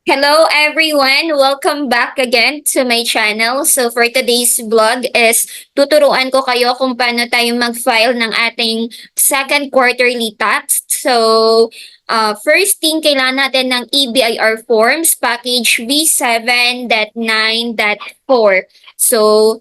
Hello everyone! Welcome back again to my channel. So for today's vlog is tuturuan ko kayo kung paano tayo mag-file ng ating second quarterly tax. So first thing, kailangan natin ng EBIR forms package V7.9.4. So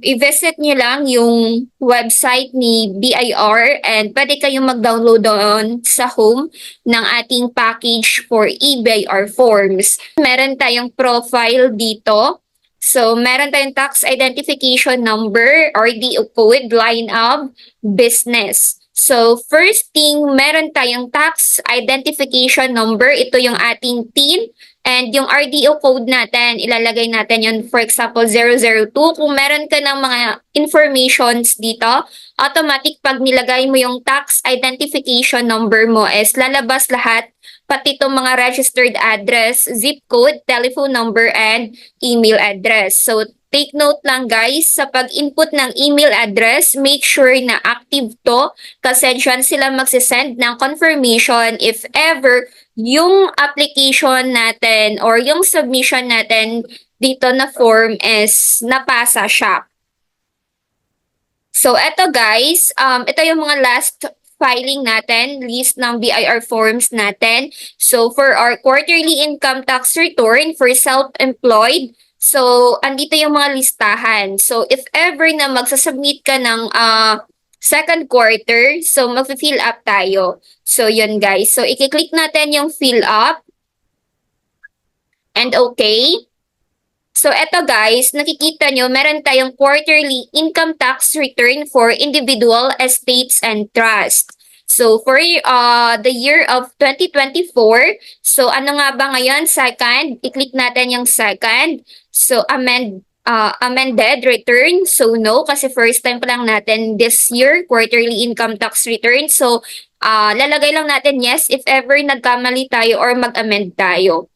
i-visit nyo lang yung website ni BIR and pwede kayong mag-download doon sa home ng ating package for EBIR forms. Meron tayong profile dito. So, meron tayong tax identification number, RDO code, line of business. So, first thing, meron tayong tax identification number. Ito yung ating TIN. And yung RDO code natin, ilalagay natin yun, for example, 002. Kung meron ka ng mga informations dito, automatic pag nilagay mo yung tax identification number mo is lalabas lahat, pati itong mga registered address, zip code, telephone number, and email address. So, take note lang guys, sa pag-input ng email address, make sure na active to kasi dyan sila magsisend ng confirmation if ever yung application natin or yung submission natin dito na form is napasa siya. So, eto guys, ito yung mga last filing natin, list ng BIR forms natin. So, for our quarterly income tax return for self-employed, so, andito yung mga listahan. So, if ever na magsasubmit ka ng second quarter, so mag-fill up tayo. So, yun guys. So, i-click natin yung fill up and okay. So, eto guys, nakikita nyo, meron tayong quarterly income tax return for individual estates and trust. So, for the year of 2024, so ano nga ba ngayon? Second, i-click natin yung second. So, amended return. So, no, kasi first time pa lang natin this year, quarterly income tax return. So, lalagay lang natin yes if ever nagkamali tayo or mag-amend tayo.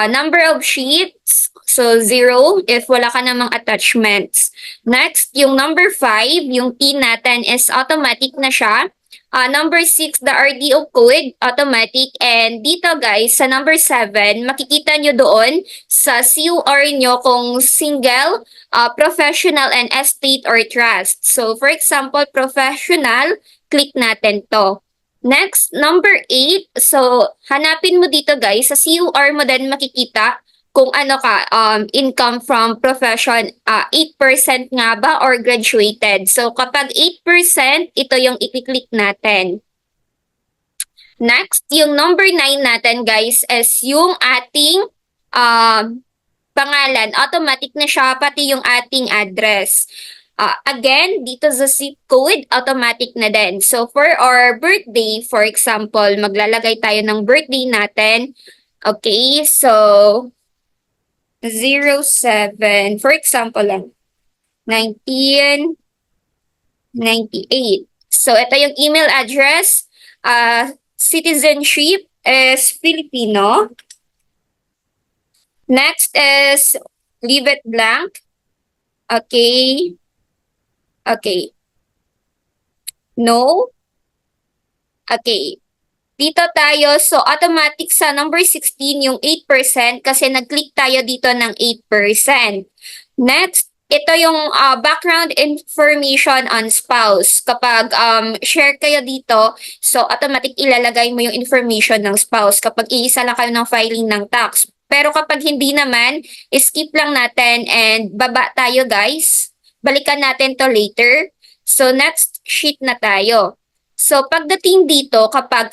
Number of sheets, so 0 if wala ka namang attachments. Next, yung number 5, yung PIN natin is automatic na siya. Number 6, the RDO code, automatic. And dito guys, sa number 7, makikita nyo doon sa CUR nyo kung single, professional, and estate or trust. So for example, professional, click natin to. Next, number 8. So, hanapin mo dito guys, sa CUR mo din makikita kung ano ka, income from profession, 8% nga ba or graduated. So, kapag 8%, ito yung i-click natin. Next, yung number 9 natin guys is yung ating pangalan. Automatic na siya, pati yung ating address. Again, dito sa zip code, automatic na din. So, for our birthday, for example, maglalagay tayo ng birthday natin. Okay, so, 07, for example lang, 1998. So, ito yung email address. Citizenship is Filipino. Next is leave it blank. Okay. Okay. No. Okay. Dito tayo. So, automatic sa number 16 yung 8% kasi nag-click tayo dito ng 8%. Next, ito yung background information on spouse. Kapag share kayo dito, so automatic ilalagay mo yung information ng spouse kapag iisa lang kayo ng filing ng tax. Pero kapag hindi naman, skip lang natin and baba tayo guys. Balikan natin to later. So, next sheet na tayo. So, pagdating dito, kapag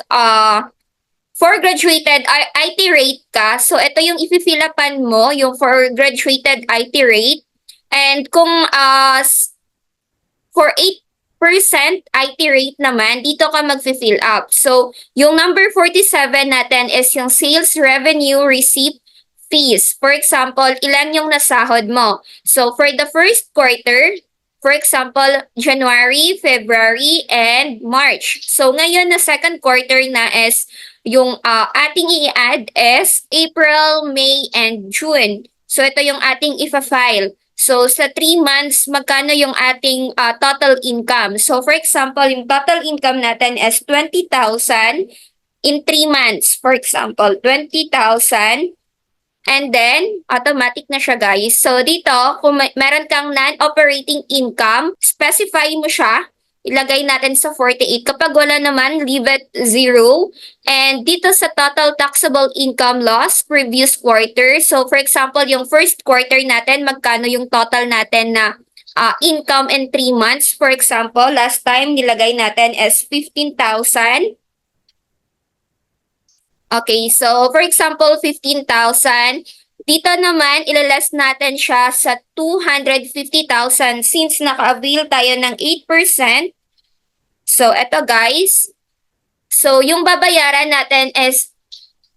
for graduated IT rate ka, so ito yung i-fill upan mo, yung for graduated IT rate. And kung for 8% IT rate naman, dito ka mag-fill up. So, yung number 47 natin is yung sales revenue receipt fees. For example, ilan yung nasahod mo? So, for the first quarter, for example, January, February, and March. So, ngayon na second quarter na is yung ating i-add is April, May, and June. So, ito yung ating ifa-file. So, sa 3 months, magkano yung ating total income? So, for example, yung total income natin is 20,000 in 3 months. For example, 20,000. And then, automatic na siya guys. So, dito, kung meron kang non-operating income, specify mo siya. Ilagay natin sa 48. Kapag wala naman, leave it 0. And dito sa total taxable income loss, previous quarter. So, for example, yung first quarter natin, magkano yung total natin na income in 3 months. For example, last time nilagay natin is 15,000. Okay, so for example, 15,000. Dito naman, ilalas natin siya sa 250,000 since naka-avail tayo ng 8%. So, eto guys. So, yung babayaran natin is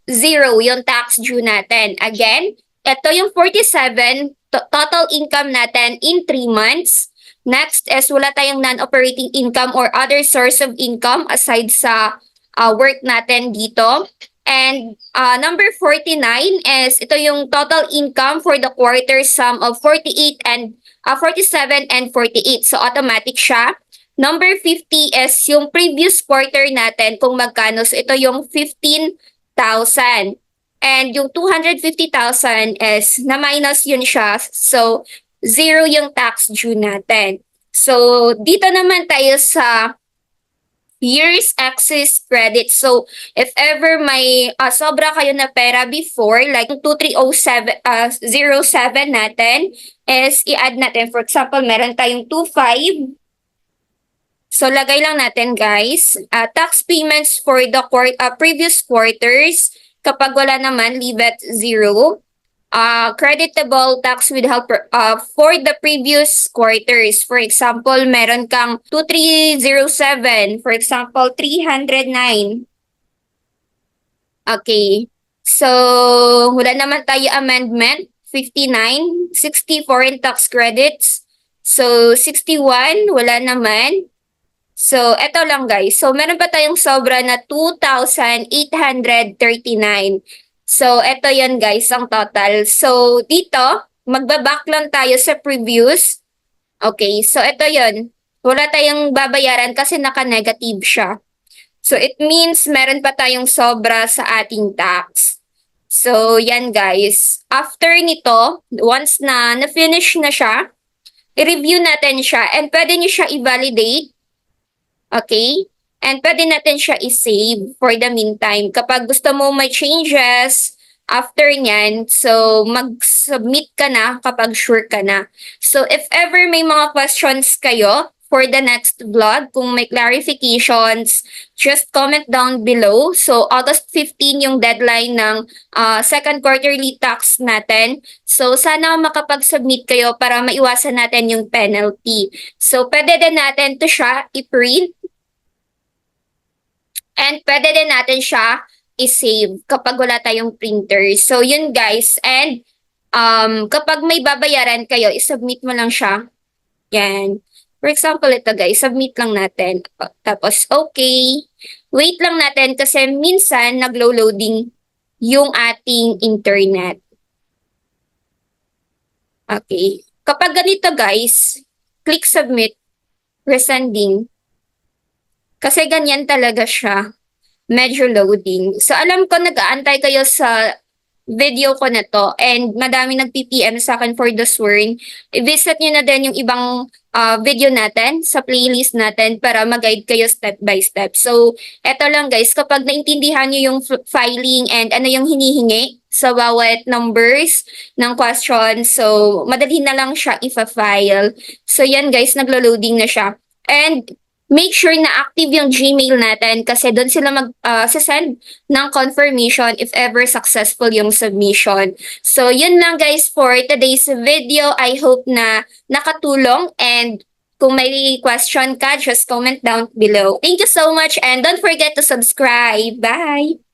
0, yung tax due natin. Again, eto yung 47, total income natin in 3 months. Next is wala tayong non-operating income or other source of income aside sa work natin dito. And number 49 is ito yung total income for the quarter sum of 47 and 48. So automatic siya. Number 50 is yung previous quarter natin kung magkano. So ito yung 15,000. And yung 250,000 is na-minus yun siya. So 0 yung tax due natin. So dito naman tayo sa years excess credit. So, if ever may sobra kayo na pera before, like 2307 07 natin, is i-add natin. For example, meron tayong 25. So, lagay lang natin guys. Tax payments for the previous quarters. Kapag wala naman, leave it 0. Creditable tax withheld for the previous quarters. For example, meron kang 2307. For example, 309. Okay. So, wala naman tayo amendment. 59. 60 foreign tax credits. So, 61. Wala naman. So, eto lang guys. So, meron pa tayong sobra na 2,839. So, eto yan guys, ang total. So, dito, magbaback lang tayo sa previous. Okay, so eto yon. Wala tayong babayaran kasi naka-negative siya. So, it means meron pa tayong sobra sa ating tax. So, yan guys. After nito, once na na-finish na siya, i-review natin siya and pwede nyo siya i-validate. Okay? And pwede natin siya i-save for the meantime. Kapag gusto mo may changes after nyan, so mag-submit ka na kapag sure ka na. So if ever may mga questions kayo for the next vlog, kung may clarifications, just comment down below. So August 15 yung deadline ng second quarterly tax natin. So sana makapag-submit kayo para maiwasan natin yung penalty. So pwede din natin to siya i-print. And pwede din natin siya i-save kapag wala tayong printer. So, yun guys. And kapag may babayaran kayo, i-submit mo lang siya. Yan. For example, ito guys, submit lang natin. Tapos, okay. Wait lang natin kasi minsan naglo-loading yung ating internet. Okay. Kapag ganito guys, click submit, resending. Kasi ganyan talaga siya. Medyo loading. So, alam ko nag-aantay kayo sa video ko na to and madami nag-PPM sa akin for the swearing. I-visit nyo na din yung ibang video natin sa playlist natin para mag-guide kayo step by step. So, eto lang guys, kapag naintindihan nyo yung filing and ano yung hinihingi sa bawat numbers ng question, so madali na lang siya ifa-file. So, yan guys, naglo-loading na siya. And make sure na active yung Gmail natin kasi doon sila mag-send ng confirmation if ever successful yung submission. So, yun lang guys for today's video. I hope na nakatulong and kung may question ka, just comment down below. Thank you so much and don't forget to subscribe. Bye!